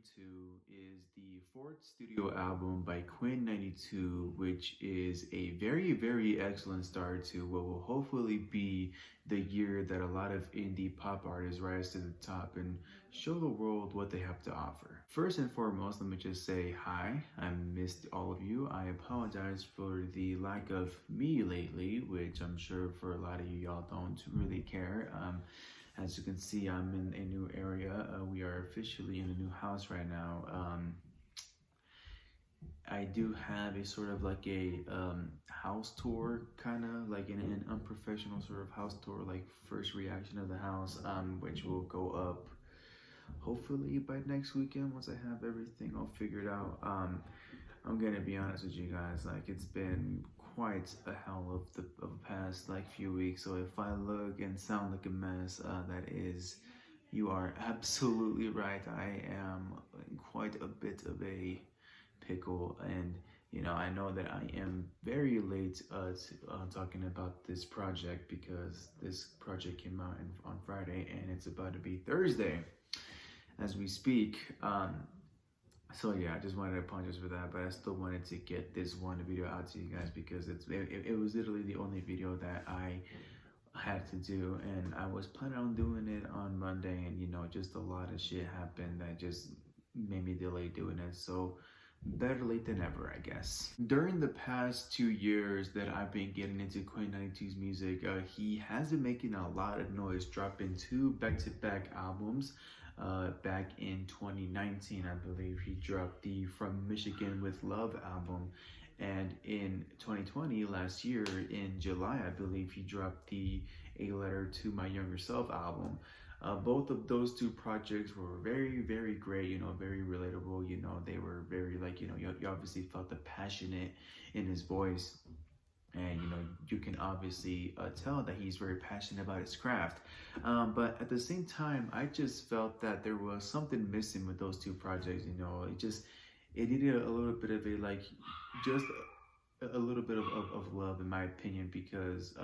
XCII is the fourth studio album by Quinn XCII, which is a very, very excellent start to what will hopefully be the year that a lot of indie pop artists rise to the top and show the world what they have to offer. First and foremost, let me just say hi. I missed all of you. I apologize for the lack of me lately, which I'm sure for a lot of you, y'all don't really care. As you can see, I'm in a new area. We are officially in a new house right now. I do have a sort of like a house tour, kind of like an unprofessional sort of house tour, like first reaction of the house, which will go up hopefully by next weekend once I have everything all figured out. I'm gonna be honest with you guys, like it's been quite a hell of the past like few weeks. So if I look and sound like a mess, you are absolutely right. I am in quite a bit of a pickle, and I know that I am very late talking about this project because this project came out on Friday and it's about to be Thursday as we speak. So yeah, I just wanted to apologize for that, but I still wanted to get this one video out to you guys because it was literally the only video that I had to do, and I was planning on doing it on Monday, and just a lot of shit happened that just made me delay doing it. So better late than never, I guess. During the past 2 years that I've been getting into Quinn XCII's music, he has been making a lot of noise, dropping 2 back-to-back albums. Back in 2019, I believe he dropped the From Michigan with Love album, and in 2020, last year in July, I believe he dropped the A Letter to My Younger Self album. Both of those 2 projects were very, very great, very relatable. They were very you obviously felt the passion in his voice. And you can obviously tell that he's very passionate about his craft, but at the same time I just felt that there was something missing with those 2 projects. It needed a little bit of just a little bit of love, in my opinion, because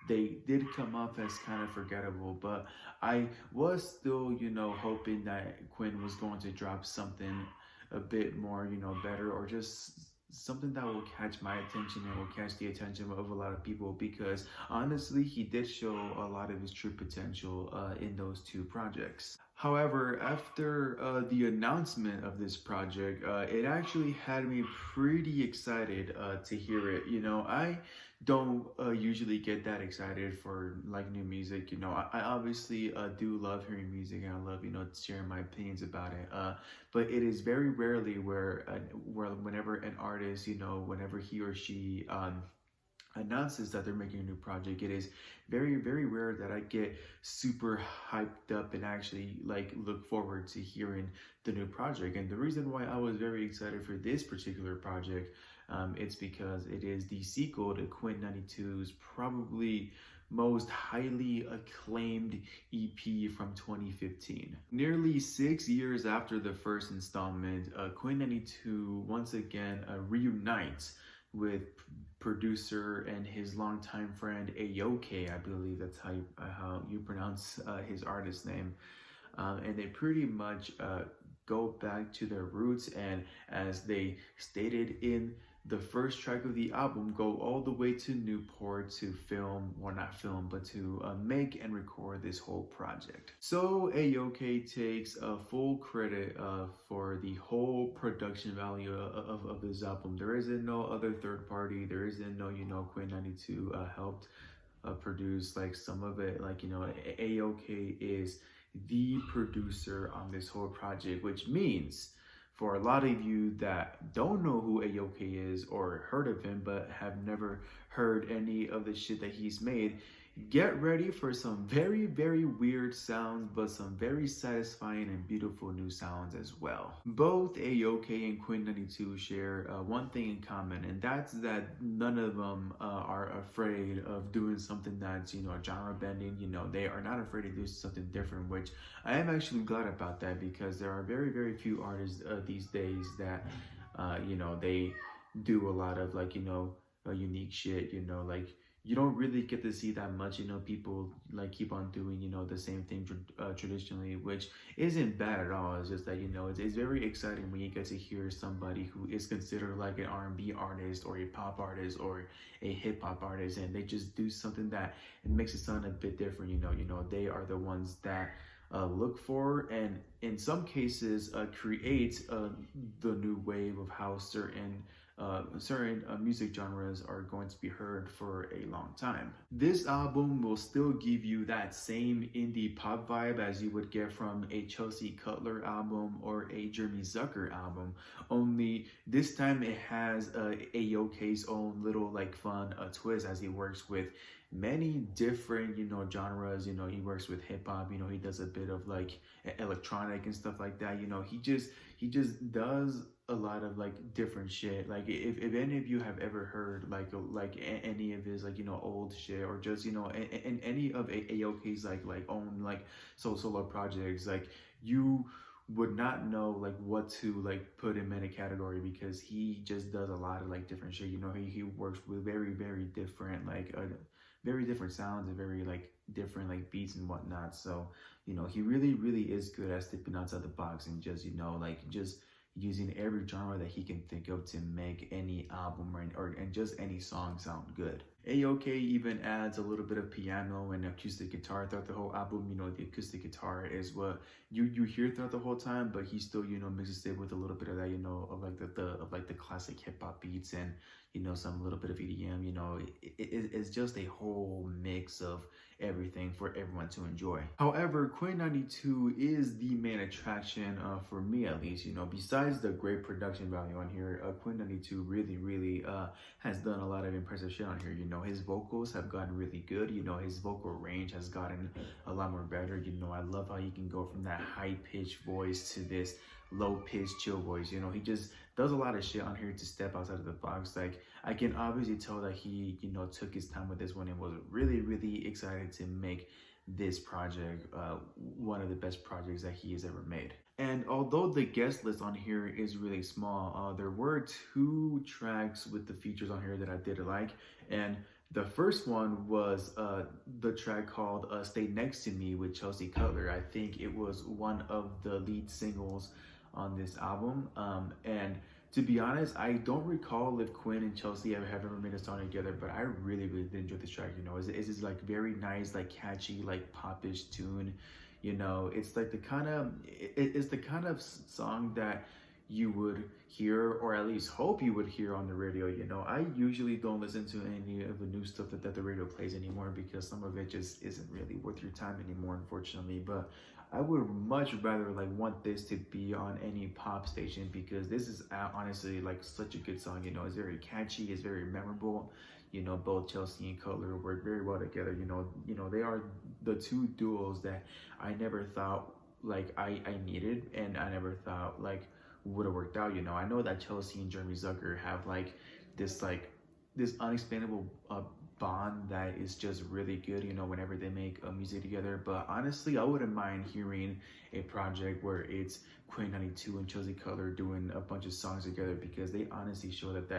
they did come off as kind of forgettable. But I was still hoping that Quinn was going to drop something a bit more better, or just something that will catch my attention and will catch the attention of a lot of people, because honestly he did show a lot of his true potential in those 2 projects. However, after the announcement of this project, it actually had me pretty excited to hear it. I don't usually get that excited for like new music. I obviously do love hearing music, and I love sharing my opinions about it. But it is very rarely where whenever an artist, whenever he or she announces that they're making a new project, it is very, very rare that I get super hyped up and actually look forward to hearing the new project. And the reason why I was very excited for this particular project, it's because it is the sequel to Quinn XCII's probably most highly acclaimed EP from 2015. Nearly 6 years after the first installment, Quinn XCII once again reunites with producer and his longtime friend Aoki. I believe that's how you pronounce his artist name. And they pretty much go back to their roots, and as they stated in the first track of the album, go all the way to Newport to film, or not film, but to make and record this whole project. So Aoki takes full credit for the whole production value of this album. There isn't no other third party. There isn't no, Quinn XCII helped produce some of it. Aoki is the producer on this whole project, which means for a lot of you that don't know who Aoki is or heard of him but have never heard any of the shit that he's made, get ready for some very, very weird sounds, but some very satisfying and beautiful new sounds as well. Both Aoki and Quinn XCII share one thing in common, and that's that none of them are afraid of doing something that's, genre bending. They are not afraid to do something different, which I am actually glad about that, because there are very, very few artists these days that, they do a lot of unique shit, you don't really get to see that much. People like keep on doing the same thing traditionally, which isn't bad at all. It's just that it's very exciting when you get to hear somebody who is considered like an R&B artist or a pop artist or a hip hop artist, and they just do something that it makes it sound a bit different. They are the ones that look for, and in some cases create the new wave of how certain music genres are going to be heard for a long time. This album will still give you that same indie pop vibe as you would get from a Chelsea Cutler album or a Jeremy Zucker album, only this time it has Aoke's own little like fun twist, as he works with many different genres. He works with hip hop. He does a bit of like electronic and stuff like that. He just does a lot of like different shit. Like if any of you have ever heard any of his like old shit, or just in any of Aoke's like own like solo projects, like you would not know like what to like put him in a category, because he just does a lot of like different shit. He works with very very different like very different sounds and very like different like beats and whatnot. So he really really is good at stepping outside the box and just like just using every genre that he can think of to make any album and just any song sound good. Aoke even adds a little bit of piano and acoustic guitar throughout the whole album. The acoustic guitar is what you hear throughout the whole time, but he still mixes it with a little bit of that of like the classic hip hop beats, and some little bit of EDM. It's just a whole mix of everything for everyone to enjoy. However, Quinn XCII is the main attraction for me, at least. Besides the great production value on here, Quinn XCII really really has done a lot of impressive shit on here. His vocals have gotten really good. His vocal range has gotten a lot more better. I love how he can go from that high-pitched voice to this low-pitched chill voice. He just does a lot of shit on here to step outside of the box. Like, I can obviously tell that he took his time with this one and was really really excited to make this project one of the best projects that he has ever made. And although the guest list on here is really small, there were 2 tracks with the features on here that I did like. And the first one was the track called Stay Next to Me with Chelsea Cutler. I think it was one of the lead singles on this album. And to be honest, I don't recall if Quinn and Chelsea have ever made a song together, but I really, really did enjoy this track. It's just like very nice, like catchy, like popish tune. It's like it's the kind of song that you would hear, or at least hope you would hear, on the radio. I usually don't listen to any of the new stuff that the radio plays anymore, because some of it just isn't really worth your time anymore, unfortunately. But I would much rather like want this to be on any pop station, because this is honestly like such a good song. It's very catchy, it's very memorable. Both Chelsea and Cutler work very well together. They are the 2 duos that I never thought like I needed, and I never thought like would have worked out. I know that Chelsea and Jeremy Zucker have this unexplainable bond that is just really good, whenever they make music together. But honestly, I wouldn't mind hearing a project where it's Quinn XCII and Chelsea Cutler doing a bunch of songs together, because they honestly show that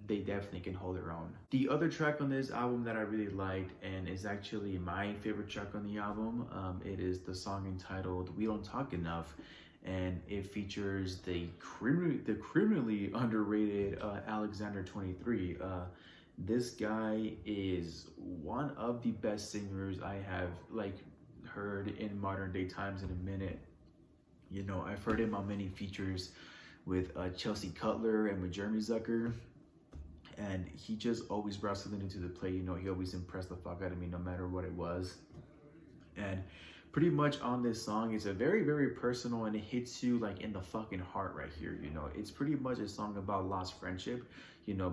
they definitely can hold their own. The other track on this album that I really liked, and is actually my favorite track on the album, it is the song entitled We Don't Talk Enough. And it features the criminally underrated Alexander 23. This guy is one of the best singers I have like heard in modern day times in a minute. I've heard him on many features with Chelsea Cutler and with Jeremy Zucker, and he just always brought something into the play. He always impressed the fuck out of me, no matter what it was. And pretty much on this song, it's a very very personal, and it hits you like in the fucking heart right here. It's pretty much a song about lost friendship.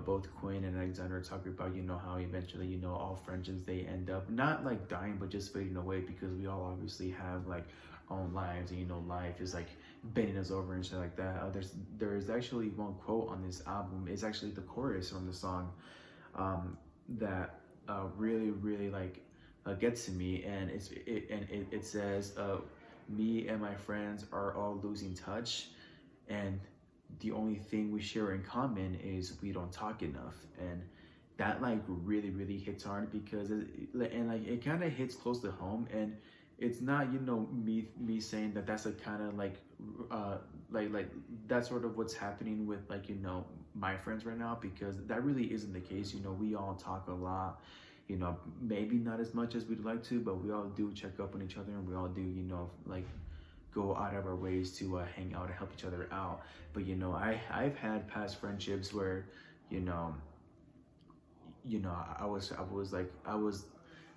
Both Quinn and Alexander talk about how eventually all friendships, they end up not like dying, but just fading away, because we all obviously have like own lives, and life is like bending us over and shit like that. There's actually one quote on this album. It's actually the chorus from the song that really really like gets to me, and it says, me and my friends are all losing touch, and the only thing we share in common is we don't talk enough. And that like really hits hard because and like it kind of hits close to home. And it's not, you know, me saying that that's a kind of uh like that's sort of what's happening with, like, you know, my friends right now, because that really isn't the case. You know, we all talk a lot, you know, maybe not as much as we'd like to, but we all do check up on each other, and we all do, you know, like go out of our ways to hang out and help each other out. But you know, I've had past friendships where, you know, I was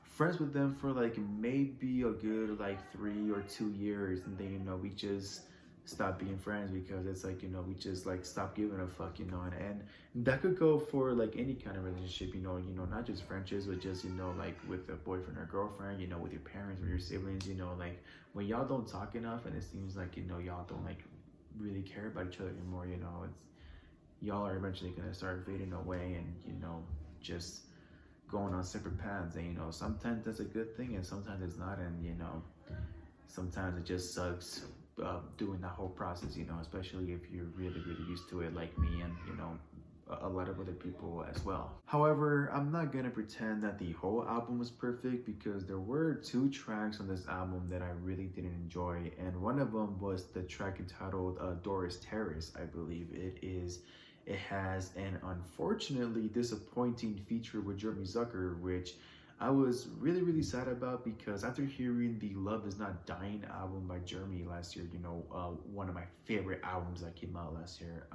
friends with them for like maybe a good like 3 or 2 years, and then, you know, we just stopped being friends because it's like, you know, we just like stopped giving a fuck, you know. And that could go for like any kind of relationship, you know, not just friendships, but just, you know, like with a boyfriend or girlfriend, you know, with your parents or your siblings, you know, like when y'all don't talk enough and it seems like, you know, y'all don't like really care about each other anymore, you know, it's y'all are eventually gonna start fading away, and, you know, just going on separate paths. And, you know, sometimes that's a good thing and sometimes it's not. And, you know, sometimes it just sucks doing that whole process, you know, especially if you're really used to it, like me, and, you know, a lot of other people as well. However, I'm not gonna pretend that the whole album was perfect, because there were 2 tracks on this album that I really didn't enjoy, and one of them was the track entitled Doris Terrace, I believe it is. It has an unfortunately disappointing feature with Jeremy Zucker, which I was really sad about, because after hearing the Love Is Not Dying album by Jeremy last year, you know, one of my favorite albums that came out last year,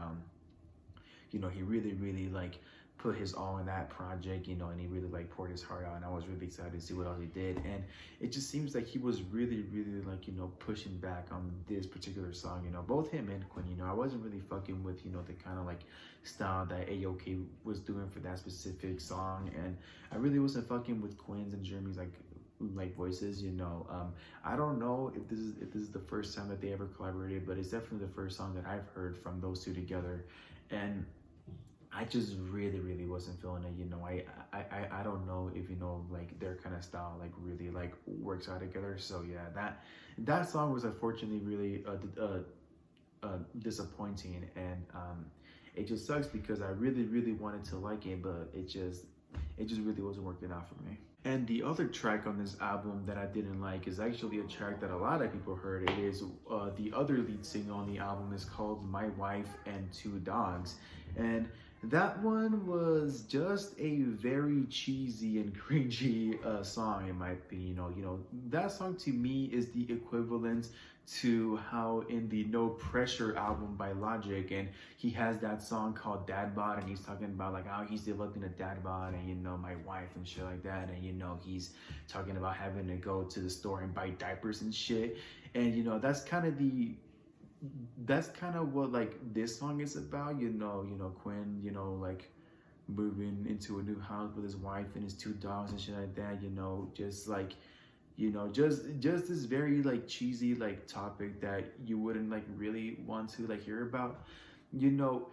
you know, he really like put his all in that project, you know, and he really like poured his heart out, and I was really excited to see what else he did. And it just seems like he was really like, you know, pushing back on this particular song, you know, both him and Quinn. You know, I wasn't really fucking with, you know, the kind of like style that AOK was doing for that specific song, and I really wasn't fucking with Quinn's and Jeremy's like voices, you know. I don't know if this is the first time that they ever collaborated, but it's definitely the first song that I've heard from those two together. And I just really wasn't feeling it, you know. I don't know if, you know, like their kind of style like really like works out together. So yeah, that song was unfortunately really disappointing, and it just sucks because I really wanted to like it, but it just really wasn't working out for me. And the other track on this album that I didn't like is actually a track that a lot of people heard. It is the other lead single on the album is called My Wife and Two Dogs. And that one was just a very cheesy and cringy song, in my opinion. You know, that song to me is the equivalent to how in the No Pressure album by Logic, and he has that song called Dad Bod, and he's talking about like how he's developing a dad bod, and, you know, my wife and shit like that, and, you know, he's talking about having to go to the store and buy diapers and shit. And, you know, that's kind of what like this song is about. You know, Quinn, you know, like moving into a new house with his wife and his 2 dogs and shit like that, you know, just like, you know, just this very like cheesy like topic that you wouldn't like really want to like hear about, you know.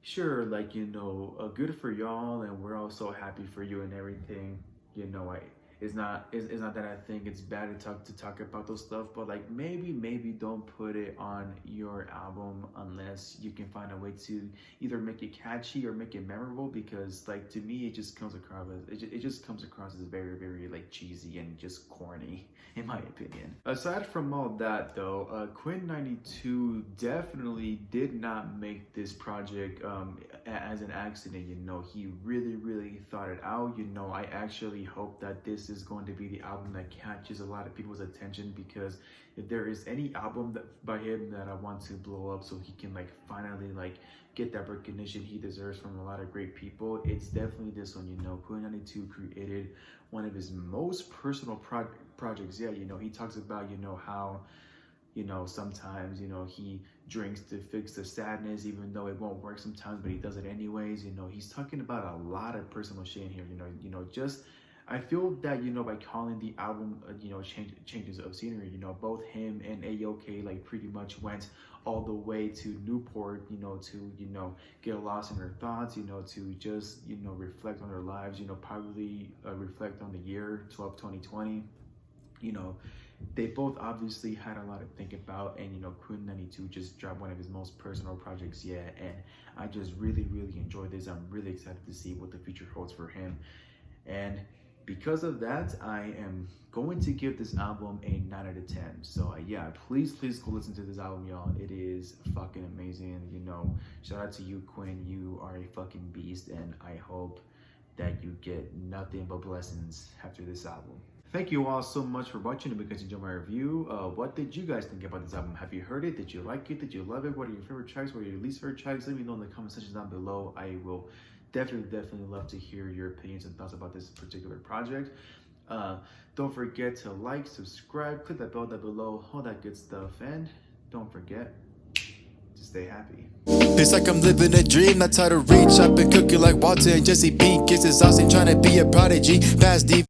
Sure, like, you know, good for y'all, and we're all so happy for you and everything, you know. It's not that I think it's bad to talk about those stuff, but like maybe don't put it on your album unless you can find a way to either make it catchy or make it memorable, because like to me it just comes across as it just comes across as very like cheesy and just corny, in my opinion. Aside from all that though, Quinn '92 definitely did not make this project as an accident. You know, he really thought it out. You know, I actually hope that this is going to be the album that catches a lot of people's attention, because if there is any album by him that I want to blow up so he can like finally like get that recognition he deserves from a lot of great people, it's definitely this one. You know, Quinn '92 created one of his most personal projects. Yeah, you know, he talks about, you know, how, you know, sometimes, you know, he drinks to fix the sadness, even though it won't work sometimes, but he does it anyways. You know, he's talking about a lot of personal shit in here. You know, just I feel that, you know, by calling the album, you know, changes of scenery, you know, both him and AOK like pretty much went all the way to Newport, you know, to, you know, get lost in their thoughts, you know, to just, you know, reflect on their lives, you know, probably reflect on the year 2020. you know, they both obviously had a lot to think about, and Quinn XCII just dropped one of his most personal projects yet, and I just really enjoyed this. I'm really excited to see what the future holds for him, and because of that, I am going to give this album a 9 out of 10. So yeah, please go listen to this album, y'all. It is fucking amazing. Shout out to you, Quinn. You are a fucking beast, and I hope that you get nothing but blessings after this album. Thank you all so much for watching. Because you enjoyed my review. What did you guys think about this album? Have you heard it? Did you like it? Did you love it? What are your favorite tracks? What are your least favorite tracks? Let me know in the comment section down below. I will definitely love to hear your opinions and thoughts about this particular project. Don't forget to like, subscribe, click that bell down below, all that good stuff, and don't forget to stay happy. It's like I'm living a dream, that's how to reach. I've been cooking like Walter and Jesse P. Kisses, I ain't trying to be a prodigy. Past deep.